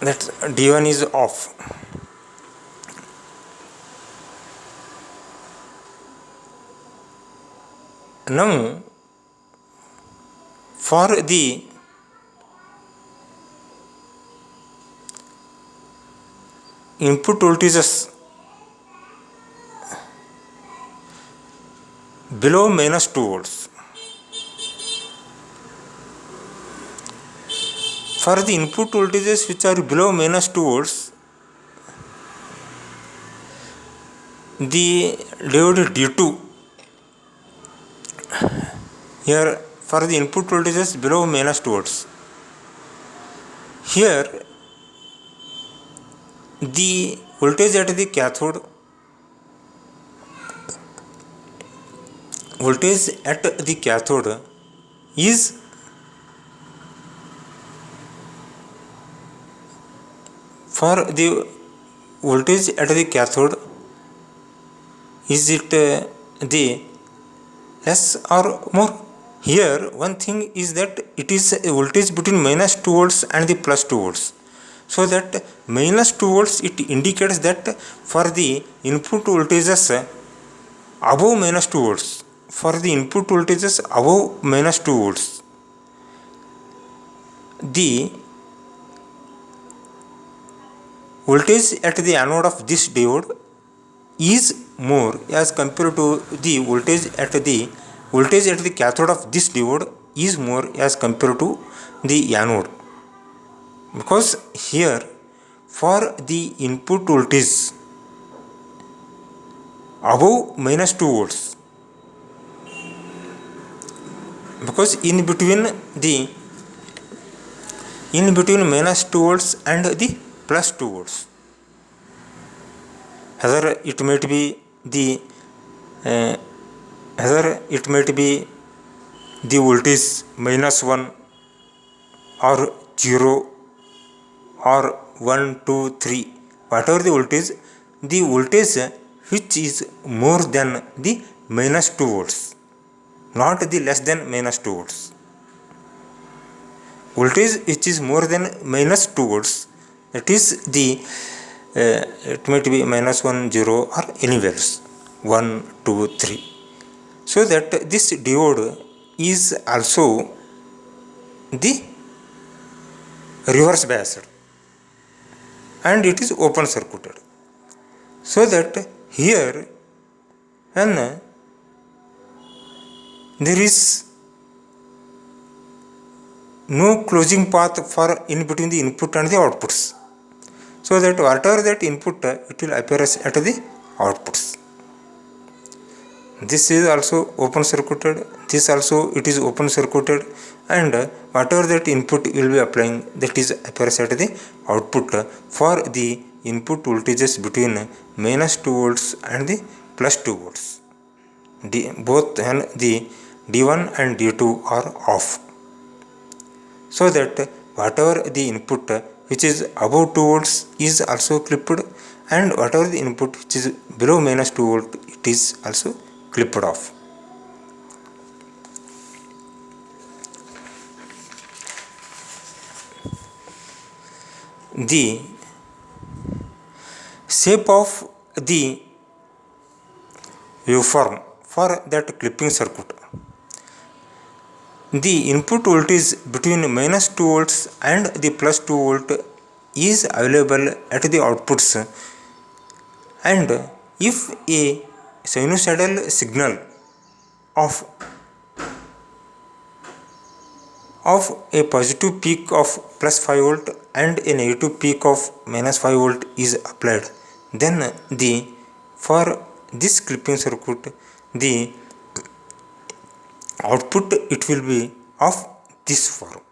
that D1 is off. Now for the input voltages below -2 volts, for the input voltages which are below -2 volts, the diode D2 here, for the input voltages below -2 volts, here the voltage at the cathode is for the voltage at the cathode, is it the less or more? Here one thing is that it is a voltage between -2 volts and the +2 volts. So that -2 volts, it indicates that for the input voltages above -2 volts, for the input voltages above -2 volts, the voltage at the anode of this diode is more as compared to the voltage at the cathode of this diode is more as compared to the anode, because here for the input voltage above -2 volts, because in between -2 volts and the +2 volts, either it might be the voltage -1 or 0 or 1, 2, 3, whatever the voltage which is more than the -2 volts, not the less than -2 volts. Voltage which is more than -2 volts, that is the it might be -1, 0 or anywhere 1, 2, 3. So that this diode is also the reverse biased and it is open circuited. So that here when there is no closing path for in between the input and the outputs, so that whatever that input it will appear as at the outputs. This is also open circuited, this also it is open circuited, and whatever that input will be applying, that is appears at the output for the input voltages between -2 volts and the +2 volts. Both and the D1 and D2 are off, so that whatever the input which is above 2 volts is also clipped, and whatever the input which is below -2 volt, it is also clipped off. The shape of the waveform for that clipping circuit, the input voltage between -2 volts and the +2 volt is available at the outputs, and if a sinusoidal signal of a positive peak of +5 volt and a negative peak of -5 volt is applied, then for this clipping circuit the output it will be of this form.